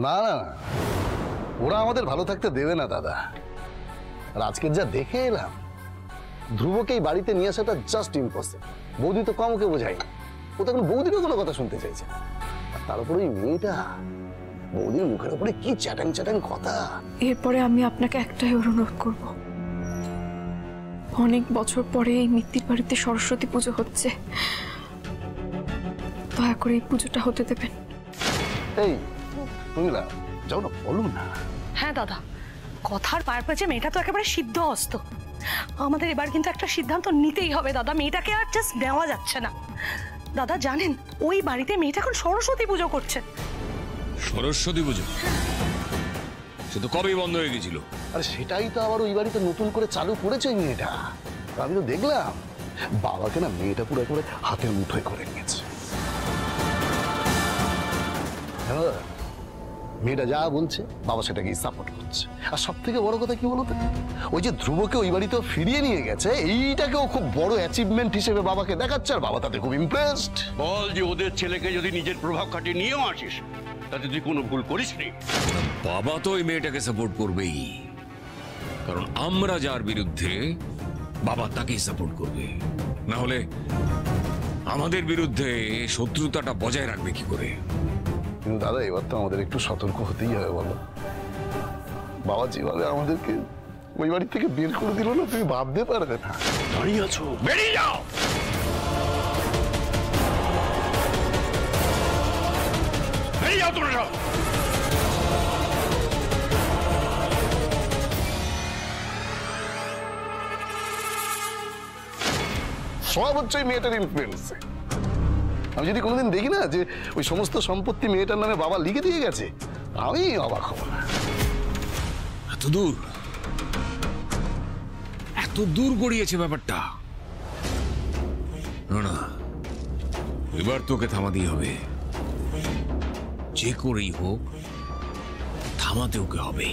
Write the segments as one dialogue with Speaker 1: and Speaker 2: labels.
Speaker 1: না না না, ওরা আমাদের ভালো থাকতে দেবে না দাদা। আর আজকের যা দেখে এলাম, ধ্রুবকে এই বাড়িতে নিয়ে আসাটা জাস্ট ইম্পসিবল। বৌদি তো কম ওকে বোঝায়, ও তো এখন বৌদিরও কোনো কথা শুনতে চাইছে। আর তার উপর ওই মেয়েটা, বৌদির মুখের উপরে কি চ্যাটাং চ্যাটাং কথা।
Speaker 2: এরপরে আমি আপনাকে একটাই অনুরোধ করব, অনেক বছর পরে এই মিত্তির বাড়িতে সরস্বতী পুজো হচ্ছে, দয়া করে এই পুজোটা হতে দেবেন।
Speaker 1: এই রঙিলা, যাও না, বলো না।
Speaker 3: হ্যাঁ দাদা, কথার পারপাজে মেয়েটা তো একেবারে সিদ্ধ হস্ত। আমাদের এবার কিন্তু একটা সিদ্ধান্ত নিতেই হবে দাদা, মেয়েটাকে আর জাস্ট নেওয়া যাচ্ছে না। দাদা জানেন, ওই বাড়িতে মেয়েটা এখন সরস্বতী পুজো করছে।
Speaker 4: সরস্বতী পুজো? সে তো কবেই বন্ধ হয়ে গেছিল।
Speaker 1: আরে সেটাই তো আবার ওই বাড়িতে নতুন করে চালু করেছে ওই মেয়েটা। আমি তো দেখলাম বাবাকে না মেয়েটা পুরো করে হাতের মুঠোয় করে নিয়েছে। হ্যাঁ, মেয়েটা যা বলছে বাবা সেটাকে সাপোর্ট করছে। আর সব থেকে বড় কথা কি বলতো, ওই যে ধ্রুবকে ওই বাড়িতে ফিরিয়ে নিয়ে গেছে, এইটাকেও খুব বড় অ্যাচিভমেন্ট হিসেবে বাবাকে দেখাচ্ছে। আর বাবা তাতে খুব ইমপ্রেসড।
Speaker 5: বল যে ওদের ছেলেকে যদি নিজের প্রভাব খাটিয়ে নিয়েও আসিস, তাতে তুই কোনো ভুল করিস নি।
Speaker 4: বাবা তো ওই মেয়েটাকে সাপোর্ট করবেই, কারণ আমরা যার বিরুদ্ধে বাবা তাকেই সাপোর্ট করবে। না হলে আমাদের বিরুদ্ধে শত্রুতাটা বজায় রাখবে কি করে?
Speaker 1: কিন্তু দাদা, এবার তো আমাদের একটু সতর্ক হতেই হবে, বলো। বাবা যেভাবে আমাদেরকে ওই বাড়ি থেকে বের করে দিল না, তুমি ভাবতে পারবে না।
Speaker 5: দাঁড়িয়ে আছো, বেরিয়ে যাও। বেরিয়ে যাও তোমরা সব।
Speaker 1: সব হচ্ছে ওই মেয়েটার ইনফ্লুয়েন্স। আমি যদি কোনোদিন দেখি না যে ওই সমস্ত সম্পত্তি মেয়েটার নামে বাবা লিখে দিয়ে গেছে, আমি অবাক হব না।
Speaker 4: এত দূর, এত দূর গড়িয়েছে ব্যাপারটা। না না, এবার তোকে থামাতেই হবে। যে করেই হোক থামাতে ওকে হবে।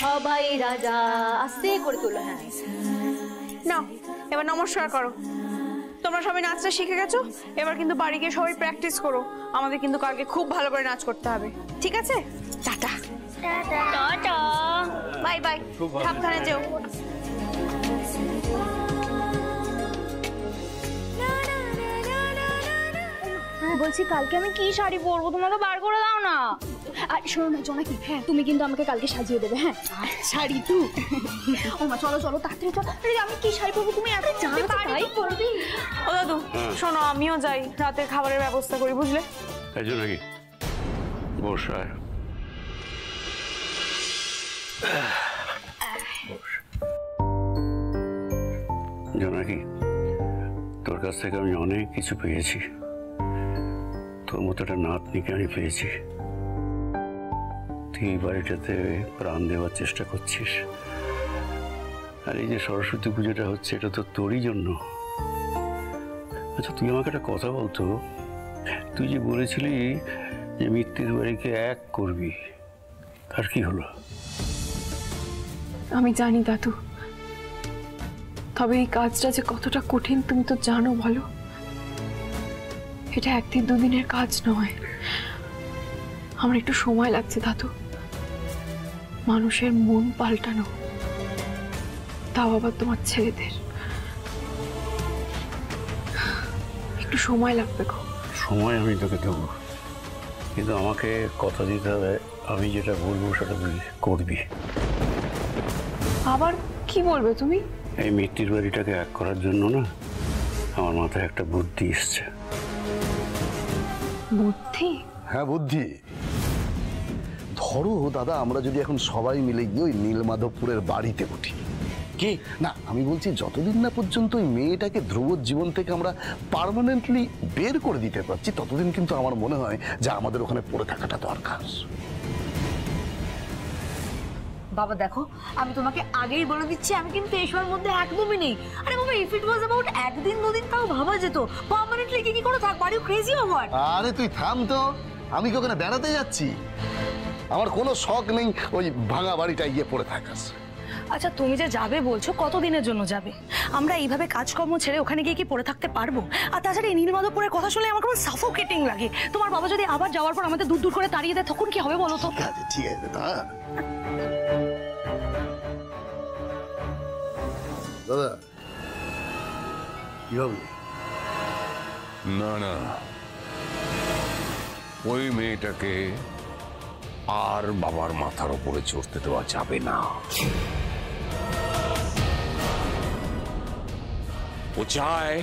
Speaker 6: সবাই রাজা, আস্তে করে তোলো। হ্যাঁ
Speaker 2: না, এবার নমস্কার করো। তোমরা সবাই নাচটা শিখে গেছো, এবার কিন্তু বাড়ি গিয়ে সবাই প্র্যাকটিস করো। আমাদের কিন্তু কালকে খুব ভালো করে নাচ করতে হবে, ঠিক আছে? টাটা টাটা, বাই বাই, সাবধানে যেও।
Speaker 6: বলছি কালকে আমি কি শাড়ি পরবো, তোমাকে বার করে দাও না। আর শোনো না জোনাকি, হ্যাঁ তুমি কিন্তু আমাকে কালকে সাজিয়ে দেবে। হ্যাঁ শাড়ি তো ও মা, চলো চলো তাড়াতাড়ি চলো। আমি কি শাড়ি পরবো, তুমি এত তাই পরবি?
Speaker 2: ও দাদু শোনো, আমিও যাই, রাতের খাবারের ব্যবস্থা করি, বুঝলে?
Speaker 5: এই জন্য নাকি বসায় জোনাকি, তোর কাছ থেকে আমি অনেক কিছু পেয়েছি। তোর মতো একটা নাতনিকে আমি পেয়েছি। তুই এই বাড়িটাতে প্রাণ দেওয়ার চেষ্টা করছিস। আর এই যে সরস্বতী পুজোটা হচ্ছে, এটা তো তোরই জন্য। আচ্ছা তুই আমাকে একটা কথা বলতো, তুই যে বলেছিলি যে মিত্তির বাড়িকে এক করবি, তার কি হলো?
Speaker 2: আমি জানি দাদু, তবে এই কাজটা যে কতটা কঠিন তুমি তো জানো, বলো। এটা একদিন দুদিনের কাজ নয়, আমার একটু সময় লাগছে দাদু। মানুষের মন পাল্টানো, তাও আবার তোমার ছেলেদের, একটু সময় লাগবে গো।
Speaker 5: সময় আমি তোকে দেবো, কিন্তু আমাকে কথা দিতে হবে, আমি যেটা বলবো সেটা তুই করবি।
Speaker 2: আবার কি বলবে তুমি?
Speaker 5: এই মিত্তির বাড়িটাকে এক করার জন্য না, আমার মাথায় একটা বুদ্ধি এসছে।
Speaker 2: বুদ্ধি?
Speaker 1: হ্যাঁ বুদ্ধি। ধরো দাদা, আমরা যদি এখন সবাই মিলে গিয়ে ওই নীলমাধবপুরের বাড়িতে উঠি। কি না, আমি বলছি যতদিন না পর্যন্ত ওই মেয়েটাকে ধ্রুবর জীবন থেকে আমরা পার্মানেন্টলি বের করে দিতে পারছি, ততদিন কিন্তু আমার মনে হয় যে আমাদের ওখানে পড়ে থাকাটা দরকার।
Speaker 6: বাবা দেখো, আমি তোমাকে আগেই বলে দিচ্ছি, আমি কিন্তু এসবের মধ্যে একদমই নেই। আরে বাবা, ইফ ইট ওয়াজ অ্যাবাউট একদিন দুদিন তাও ভাবা যেত, পার্মানেন্টলি কি করে থাকবো? Are you crazy or what?
Speaker 1: আরে তুই থাম তো, আমি কি ওখানে বেড়াতে যাচ্ছি? আমার কোনো শখ নেই ওই ভাঙা বাড়িটা গিয়ে পড়ে থাকার।
Speaker 3: আচ্ছা তুমি যে যাবে বলছো, কতদিনের জন্য যাবে? আমরা এইভাবে কাজকর্ম ছেড়ে ওখানে গিয়ে কি পড়ে থাকতে পারবো? আর তাছাড়া এই নীলমাধবপুরের কথা শুনলে আমার কেমন সাফোকেটিং লাগে। তোমার বাবা যদি আবার যাওয়ার পর আমাদের দূর দূর করে তাড়িয়ে দেয় তখন কি হবে বলো তো?
Speaker 1: ঠিক আছে দাদা, কি হবে?
Speaker 4: না না, ওই মেয়েটাকে আর বাবার মাথার উপরে চড়তে দেওয়া যাবে না। ও চায়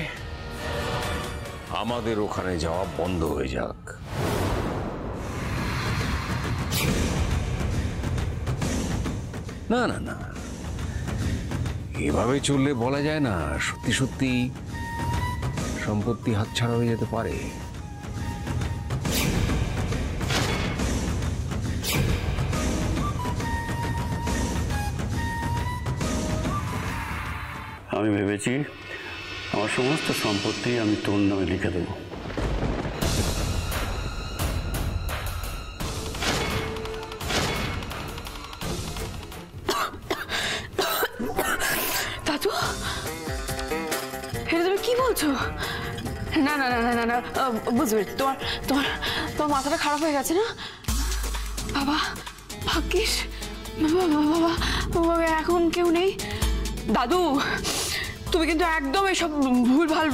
Speaker 4: আমাদের ওখানে যাওয়া বন্ধ হয়ে যাক। না না না, এভাবে চললে বলা যায় না, সত্যি সত্যি সম্পত্তি হাতছাড়া হয়ে যেতে পারে।
Speaker 5: আমি ভেবেছি আমার সমস্ত সম্পত্তি আমি তোর নামে লিখে দেবো।
Speaker 2: দাদু, এটা তুমি কি বলছো? না না না না না না, বুঝবে, তোমার তোমার তোমার মাথাটা খারাপ হয়ে গেছে না বাবা? ভাগ্যিস বাবা, বাবা এখন কেউ নেই। দাদু, তুমি কিন্তু একদম এসব ভুলভাল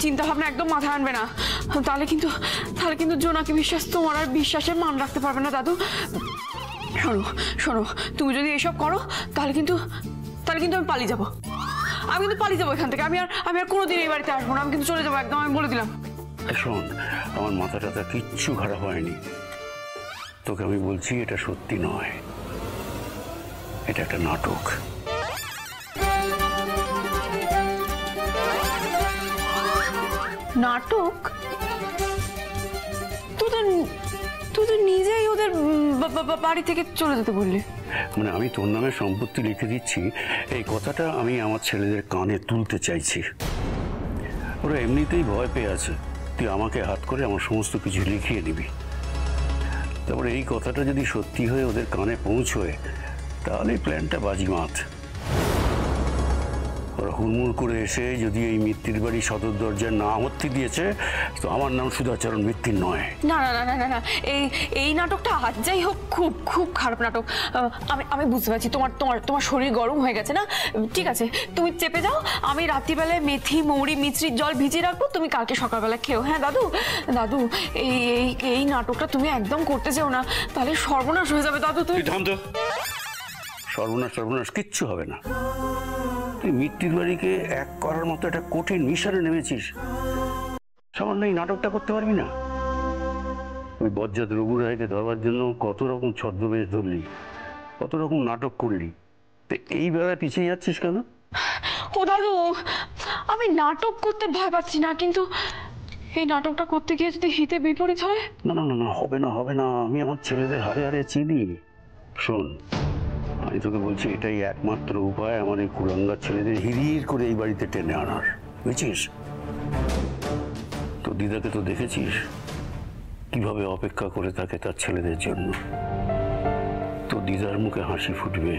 Speaker 2: চিন্তা ভাবনা একদম মাথায় আনবে না, তাহলে কিন্তু জোনাকি বিশ্বাস তোমার আর বিশ্বাসের মান রাখতে পারবে না। দাদু শোনো শোনো, তুমি যদি এসব করো তাহলে কিন্তু আমি পালিয়ে যাবো। আমি কিন্তু পালিয়ে যাবো এখান থেকে। আমি আর কোনোদিন এই বাড়িতে আসবো না। আমি কিন্তু চলে যাবো একদম, আমি বলে দিলাম।
Speaker 5: শোন, আমার মাথা টাথা কিচ্ছু খারাপ হয়নি। তোকে আমি বলছি এটা সত্যি নয়, এটা একটা নাটক।
Speaker 2: নাটক? তুই তো নিজেই ওদের বাড়ি থেকে চলে যেতে বললি।
Speaker 5: মানে আমি তোর নামে সম্পত্তি লিখে দিচ্ছি, এই কথাটা আমি আমার ছেলেদের কানে তুলতে চাইছি। ওরা এমনিতেই ভয় পেয়ে আছে, তুই আমাকে হাত করে আমার সমস্ত কিছু লিখিয়ে দিবি। তারপরে এই কথাটা যদি সত্যি হয়ে ওদের কানে পৌঁছয় তাহলে প্ল্যানটা বাজিমাত। ওরা হুড়মুড় করে এসে যদি এই মিত্তির বাড়ি সদর দরজার না আমত্তি দিয়েছে তো আমার নাম সুধাচরণ মিত্তির নয়।
Speaker 2: না না না না না না, এই নাটকটা আজ যাই হোক খুব খুব খারাপ নাটক। আমি বুঝতে পারছি তোমার শরীর গরম হয়ে গেছে না? ঠিক আছে, তুমি চেপে যাও। আমি রাত্রিবেলায় মেথি মৌরি মিশ্রির জল ভিজিয়ে রাখবো, তুমি কালকে সকালবেলা খেও। হ্যাঁ দাদু, দাদু এই নাটকটা তুমি একদম করতে চাও না, তাহলে সর্বনাশ হয়ে যাবে। দাদু তুমি
Speaker 5: থাম তো। সর্বনাশ কিচ্ছু হবে না। তুই মিত্তির বাড়িকে এক করার মতো একটা কঠিন মিশনে নেমেছিস, সামান্য এই নাটকটা করতে পারবি না? ওই বজ্জাত রঘু রায়কে ধরবার জন্য কত রকম ছদ্মবেশ ধরলি, কত রকম নাটক করলি, তো এই বেলায় পিছিয়ে যাচ্ছিস কেন?
Speaker 2: ও দাদু, আমি নাটক করতে ভয় পাচ্ছি না, কিন্তু এই নাটকটা করতে গিয়ে যদি হিতে বিপরীত হয়?
Speaker 5: না না না, হবে না। আমি আমার ছেলেদের হারে হারে চিনি। শোন, আমি তোকে বলছি এটাই একমাত্র উপায় আমার এই কুলাঙ্গার ছেলেদের হিরির করে এই বাড়িতে টেনে আনার, বুঝছিস? তো দিদাকে তো দেখেছিস কিভাবে অপেক্ষা করে থাকে তার ছেলেদের জন্য। তো দিদার মুখে হাসি ফুটবে।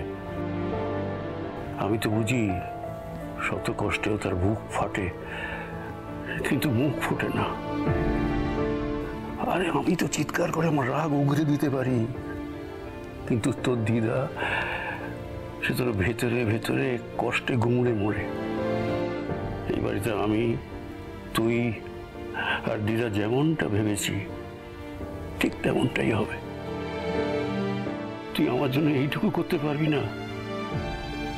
Speaker 5: আমি তো বুঝি শত কষ্টেও তার বুক ফাটে, কিন্তু মুখ ফুটে না। আরে আমি তো চিৎকার করে আমার রাগ উগরে দিতে পারি, কিন্তু তোর দিদা সে তোর ভেতরে ভেতরে কষ্টে গুমড়ে মরে। এই বাড়িতে আমি, তুই আর দিদা যেমনটা ভেবেছি ঠিক তেমনটাই হবে। তুই আমার জন্য এইটুকু করতে পারবি না?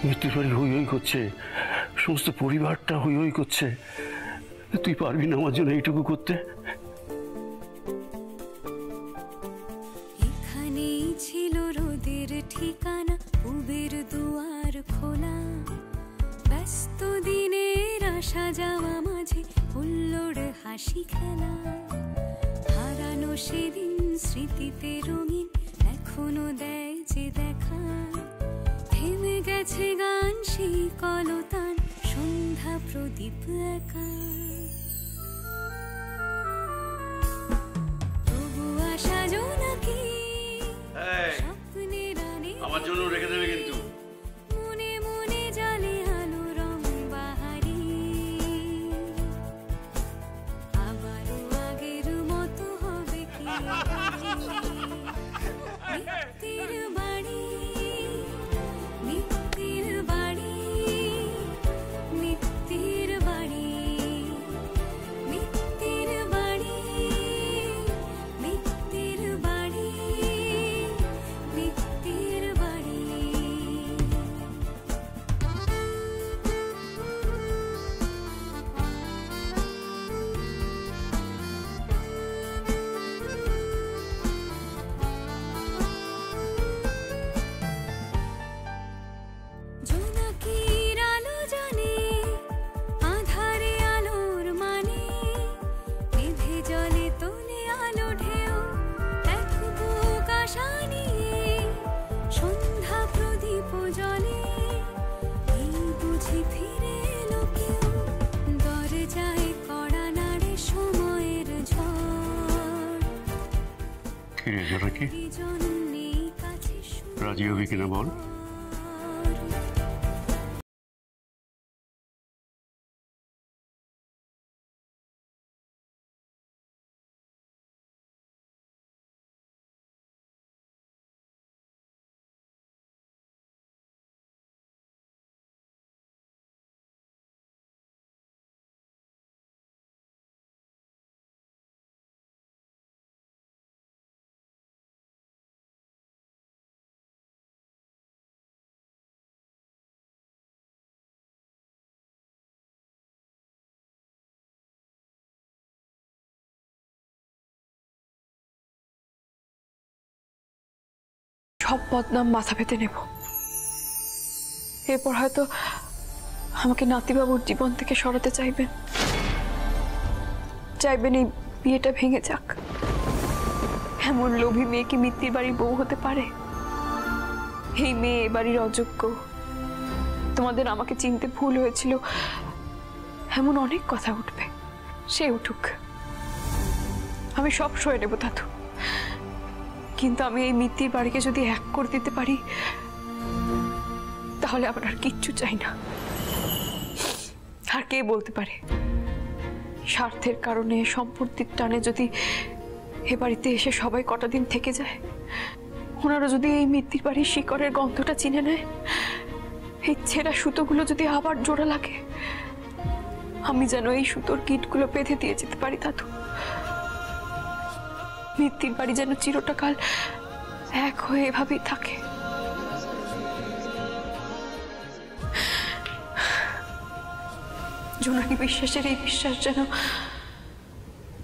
Speaker 5: মৃত্যুর বাড়ি হই হই করছে, সমস্ত পরিবারটা হই হই করছে, তুই পারবি না আমার জন্য এইটুকু করতে?
Speaker 7: ঠিকানা পুবের দুয়ার খোলা, ব্যস্ত দিনের আসা যাওয়া মাঝে হুল্লোড় হাসি খেলা, হারানো সেদিন স্মৃতিতে রঙিন এখনো দেয় যে দেখা, থেমে গেছে গান সেই কলতান সন্ধ্যা প্রদীপ একা, তবু আশা জোনাকি
Speaker 5: আমার জন্য রেখে দেবে কিন্তু। কিরে জোনাকি,
Speaker 7: জন্যে কাছে
Speaker 5: রাজি হবি কিনা বল?
Speaker 2: সব বদনাম মাথা পেতে নেব। এরপর হয়তো আমাকে নাতিবাবুর জীবন থেকে সরাতে চাইবেন, এই বিয়েটা ভেঙে যাক। এমন লোভী মেয়ে কি মিত্তির বাড়ির বউ হতে পারে? এই মেয়ে এ বাড়ির অযোগ্য, তোমাদের আমাকে চিনতে ভুল হয়েছিল, এমন অনেক কথা উঠবে। সে উঠুক, আমি সব সয়ে নেব দাদু। কিন্তু আমি এই মিত্তির বাড়িকে যদি এক করে দিতে পারি, তাহলে আমার আর কিচ্ছু চাই না। আর কে বলতে পারে স্বার্থের কারণে, সম্পত্তির টানে যদি এ বাড়িতে এসে সবাই কটা দিন থেকে যায়, ওনারা যদি এই মিত্তির বাড়ির শিকড়ের গন্ধটা চিনে নেয়, এই ছেঁড়া সুতোগুলো যদি আবার জোড়া লাগে, আমি যেন এই সুতোর গিঁটগুলো বেঁধে দিয়ে যেতে পারি দাদু। মিত্তির বাড়ি যেন চিরটাকাল এক হয়ে এভাবেই থাকে। জোনাকি বিশ্বাসের এই বিশ্বাস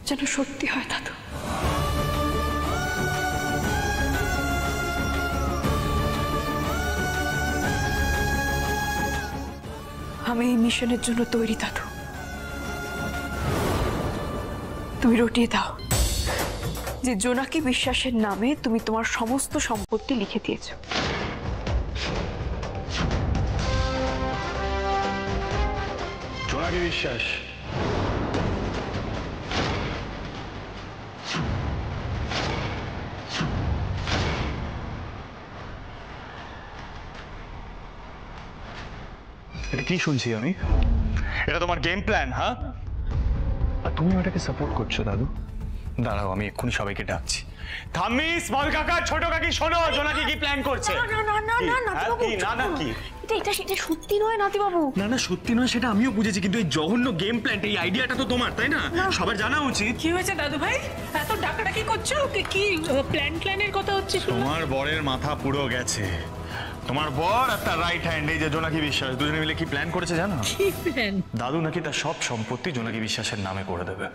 Speaker 2: যেন সত্যি হয় দাদু। আমি এই মিশনের জন্য তৈরি দাদু। তুমি রটিয়ে দাও যে জোনাকি বিশ্বাসের নামে তুমি তোমার সমস্ত সম্পত্তি লিখে দিয়েছো।
Speaker 8: জোনাকি বিশ্বাস, এটা কি শুনছি আমি? এটা তোমার গেম প্ল্যান? হ্যাঁ, আর তুমি ওটাকে সাপোর্ট করছো দাদু? দাঁড়াও, আমি এক্ষুনি সবাইকে ডাকছি। থামি, স্মল কাকা, ছোট কাকি, শোনো জোনাকি কি প্ল্যান করছে।
Speaker 2: এটা সত্যি নয় নাতিবাবু।
Speaker 8: না সত্যি নয়, সেটা আমিও বুঝেছি, কিন্তু এই জঘন্য গেম প্ল্যানটা, এই আইডিয়াটা তো তোমার, তাই না? সবার জানা উচিত।
Speaker 3: কি হয়েছে দাদু ভাই, এত ডাকাডাকি করছো? কি প্ল্যানের কথা হচ্ছে?
Speaker 8: তোমার বরের মাথা পুরো গেছে। তোমার বর আর তার রাইট হ্যান্ড এই যে জোনাকি বিশ্বাস, দুজনে মিলে কি প্ল্যান করেছে জানো?
Speaker 3: কি প্ল্যান?
Speaker 8: দাদু নাকি তার সব সম্পত্তি জোনাকি বিশ্বাসের নামে করে দেবে।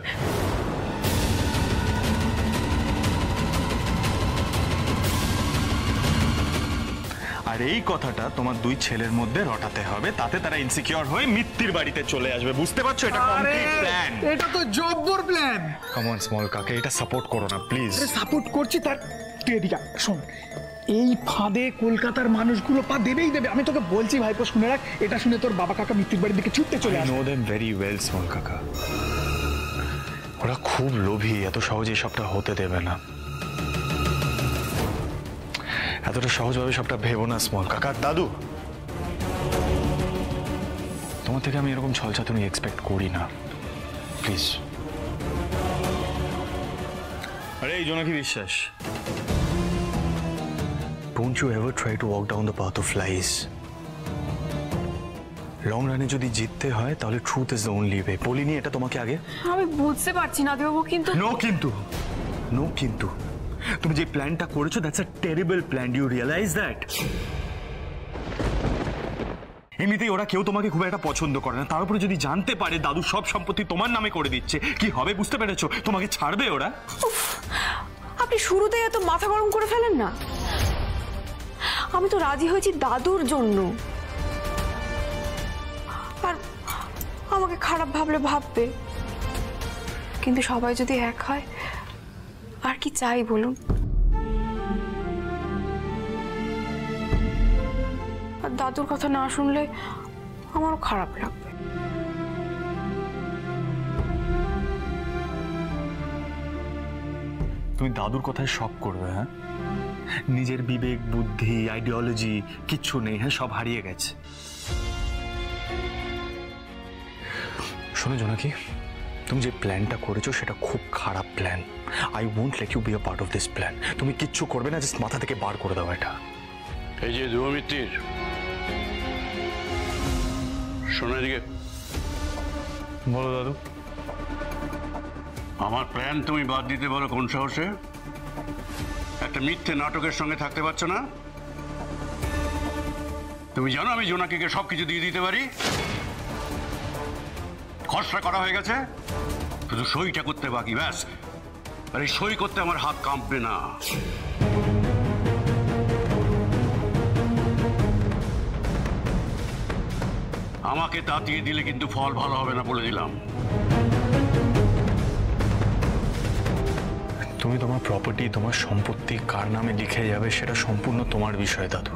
Speaker 8: আর এই কথাটা তোমার দুই ছেলের মধ্যে রটাতে হবে, তাতে তারা ইনসিকিউর হয়ে মিত্তির বাড়িতে চলে আসবে। বুঝতে পারছো? এটা কমপ্লিট প্ল্যান।
Speaker 9: এটা তো জব্বর প্ল্যান।
Speaker 8: কাম অন স্মল কাকে, এটা সাপোর্ট করো না প্লিজ।
Speaker 9: সাপোর্ট করছি, তার তুই এদিকে শোন। এই ফাঁদে কলকাতার মানুষগুলো পা দেবেই দেবে। আমি তোকে বলছি ভাইপো, শুনে রাখ। এটা শুনে তোর বাবা কাকা মিত্তির বাড়ির দিকে ছুটতে চলে আসবে।
Speaker 8: I know them very well small কাকা। ওরা খুব লোভী, এত সহজে সবটা হতে দেবে না। এতটা সহজভাবে সবটা ভেবো না স্মল কাকা। দাদু, তোমার থেকে আমি এরকম ছলচাতুরি এক্সপেক্ট করি না, প্লিজ। আরে এই Jonaki Biswas, don't you ever try to walk down the path of lies. Long রানে যদি জিততে হয় তাহলে truth is the only way. বলিনি এটা তোমাকে আগে?
Speaker 2: আমি বুঝতে পারছি নাতিবাবু, কিন্তু
Speaker 8: নো কিন্তু তুমি যে প্ল্যানটা করেছো, that's a terrible plan. You realize that? এমনিতেই ওরা কেউ তোমাকে খুব একটা পছন্দ করে না, তার উপরে যদি জানতে পারে দাদু সব সম্পত্তি তোমার নামে করে দিচ্ছে, কি হবে বুঝতে পেরেছো? তোমাকে ছাড়বে ওরা?
Speaker 2: আপনি শুরুতেই এত মাথা গরম করে ফেলেন না। আমি তো রাজি হয়েছি দাদুর জন্য, আর আমাকে খারাপ ভাবলে ভাববে, কিন্তু সবাই যদি এক হয় আর কি চাই বলুন? আর দাদুর কথা না শুনলে আমারও খারাপ লাগবে।
Speaker 8: তুমি দাদুর কথায় শক করবে? হ্যাঁ, নিজের বিবেক বুদ্ধি আইডিওলজি কিচ্ছু নেই। হ্যাঁ, সব হারিয়ে গেছে। শোনো জোনাকি, তুমি যে প্ল্যানটা করেছো সেটা খুব খারাপ plan. I won't let you be a part of this plan. তুমি কিচ্ছু করবে না, জাস্ট মাথা থেকে বার করে দাও এটা।
Speaker 5: এই যে ধ্রুবমিত্তির, শোনো এদিকে।
Speaker 8: বলো দাদু।
Speaker 5: আমার প্ল্যান তুমি বাদ দিতে বলো কোন সাহসে? একটা মিথ্যে নাটকের সঙ্গে থাকতে পারছো না? তুমি জানো আমি জোনাকিকে সবকিছু দিয়ে দিতে পারি। খসড়া করা হয়ে গেছে, শুধু সইটা করতে বাকি, ব্যাস। আর এই সই করতে আমার হাত কাঁপবে না। আমাকে তাতিয়ে দিলে কিন্তু ফল ভালো হবে না, বলে দিলাম।
Speaker 8: তুমি তোমার প্রপার্টি, তোমার সম্পত্তি কার নামে লিখে যাবে সেটা সম্পূর্ণ তোমার বিষয় দাদু।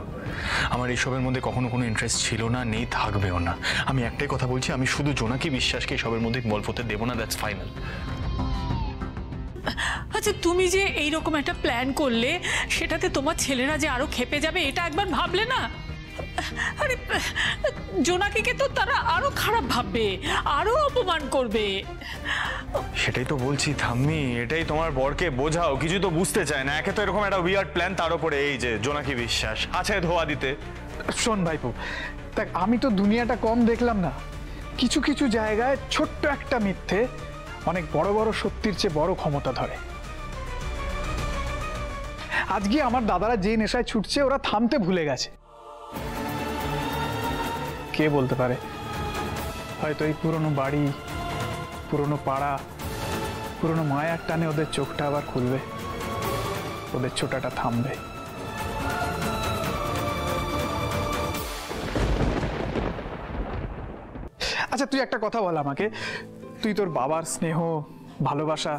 Speaker 8: আমার এইসবের মধ্যে কখনো কোনো ইন্টারেস্ট ছিল না, নেই, থাকবেও না। আমি একটাই কথা বলছি, আমি শুধু জোনাকি বিশ্বাসকে এসবের মধ্যে বল হতে দেবো না, দ্যাটস ফাইনাল।
Speaker 10: আচ্ছা, তুমি যে এইরকম একটা প্ল্যান করলে সেটাতে তোমার ছেলেরা যে আরো খেপে যাবে, এটা একবার ভাবলে না? আরে জোনাকিকে তো তারা আরো খারাপ ভাববে, আরো অপমান করবে।
Speaker 8: সেটাই তো বলছি ঠাম্মি, এটাই তোমার বরকে বোঝাও, কিছু তো বুঝতে চায় না। একে তো এরকম একটা উইয়ার্ড প্ল্যান, তার উপরে এই যে জোনাকি বিশ্বাস আছে ধোয়া দিতে।
Speaker 9: শোন ভাইপো, দেখ আমি তো দুনিয়াটা কম দেখলাম না। কিছু কিছু জায়গায় ছোট্ট একটা মিথ্যে অনেক বড় বড় সত্যির চেয়ে বড় ক্ষমতা ধরে। আজকে আমার দাদারা যে নেশায় ছুটছে ওরা থামতে ভুলে গেছে। কে বলতে পারে, হয়তো এই পুরনো বাড়ি, পুরনো পাড়া, পুরনো মায়ার টানে ওদের চোখটা আবার খুলবে, ওদের ছোটাটা থামবে। আচ্ছা তুই একটা কথা বল আমাকে, তুই তোর বাবার স্নেহ, ভালোবাসা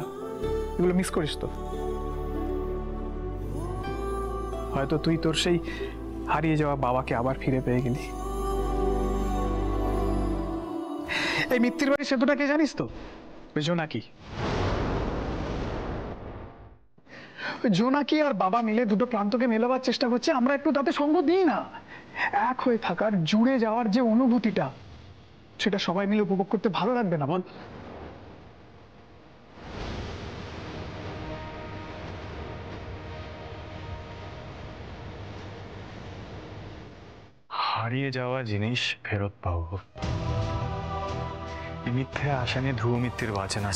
Speaker 9: এগুলো মিস করিস তো? হয়তো তুই তোর সেই হারিয়ে যাওয়া বাবাকে আবার ফিরে পেয়ে গেলি। এই মিত্তির বাড়ি সেতুটা কে জানিস তো? জোনাকি। জোনাকি আর বাবা মিলে দুটো প্রান্তকে মেলাবার চেষ্টা করছে। আমরা একটু তাতে সঙ্গ দিই না? এক হয়ে থাকার, জুড়ে যাওয়ার যে অনুভূতিটা, সেটা সবাই মিলে উপভোগ করতে ভালো লাগবে না বল?
Speaker 8: হারিয়ে যাওয়া জিনিস ফেরত পাবো, মিথ্যে আশা নিয়ে ধ্রুব মিত্তির বাঁচে না।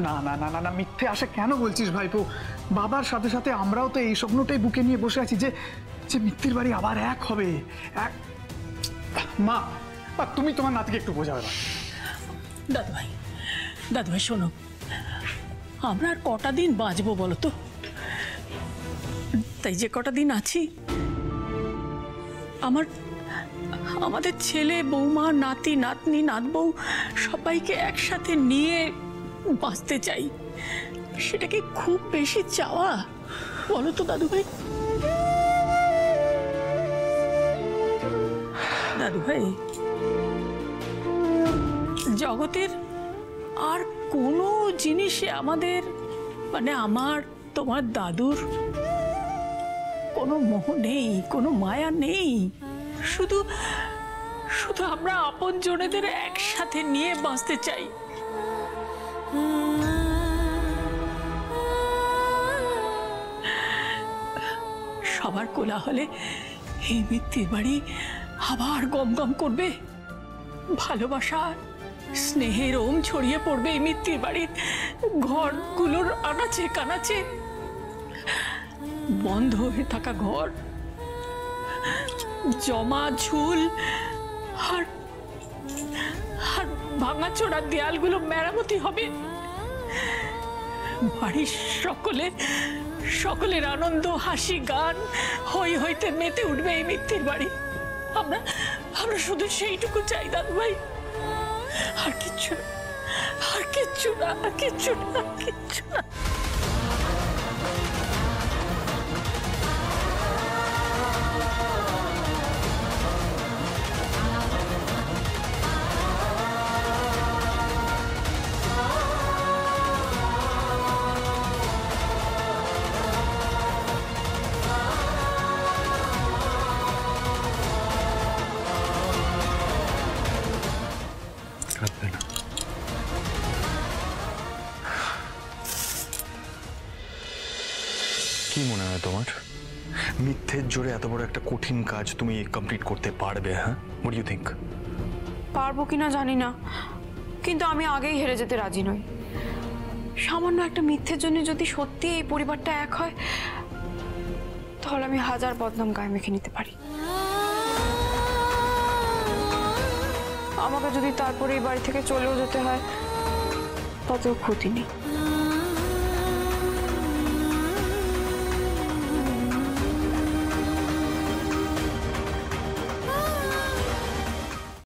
Speaker 9: না না না না না, মিথ্যে আশা কেন বলছিস ভাইপো? বাবার সাথে সাথে আমরাও তো এই স্বপ্নটাই বুকে নিয়ে বসে আছি যে যে মিত্তির বাড়ি আবার এক হবে। এক মা, তুমি তোমার নাতিকে একটু বোঝাবে না?
Speaker 10: দাদুভাই, দাদুভাই শোনো, আমরা আর কটা দিন বাঁচবো বলো তো? তাই যে কটা দিন আছি, আমাদের ছেলে, বৌমা, নাতি, নাতনি, নাতবউ সবাইকে একসাথে নিয়ে বাঁচতে চাই। সেটা কি খুব বেশি চাওয়া বলো তো দাদুভাই? দাদুভাই, জগতের আর কোনো জিনিসে আমাদের, মানে আমার, তোমার দাদুর কোনো মোহ নেই, কোনো মায়া নেই। শুধু শুধু আমরা আপন জনেদের একসাথে নিয়ে বাঁচতে চাই। সবার কোলাহলে এই মিত্তির বাড়ি আবার গম গম করবে। ভালোবাসা, স্নেহের ওম ছড়িয়ে পড়বে এই মিত্তির বাড়ির ঘরগুলোর আনাচে কানাচে। বন্ধ হয়ে থাকা ঘর, জমা ঝুল আর ভাঙাচোরা দেয়ালগুলো মেরামতি হবে। বাড়ির সকলের আনন্দ, হাসি, গান হই হইতে মেতে উঠবে এই মিত্তির বাড়ি। আমরা শুধু সেইটুকু চাই দাদুভাই, আর কিচ্ছু না, আর কিচ্ছু না, আর কিচ্ছু না, কিচ্ছু না।
Speaker 8: মিথ্যের জোরে এত বড় একটা কঠিন কাজ তুমি কমপ্লিট করতে পারবে? হ্যাঁ, হোয়াট ডু ইউ থিংক?
Speaker 2: পারবো কিনা জানি না, কিন্তু আমি আগেই হেরে যেতে রাজি নই। সামান্য একটা মিথ্যের জন্য যদি সত্যি এই পরিবারটা এক হয়, তাহলে আমি হাজার বদনাম গায়ে মেখে নিতে পারি। আমাকে যদি তারপরে এই বাড়ি থেকে চলেও যেতে হয়, তাতেও ক্ষতি নেই।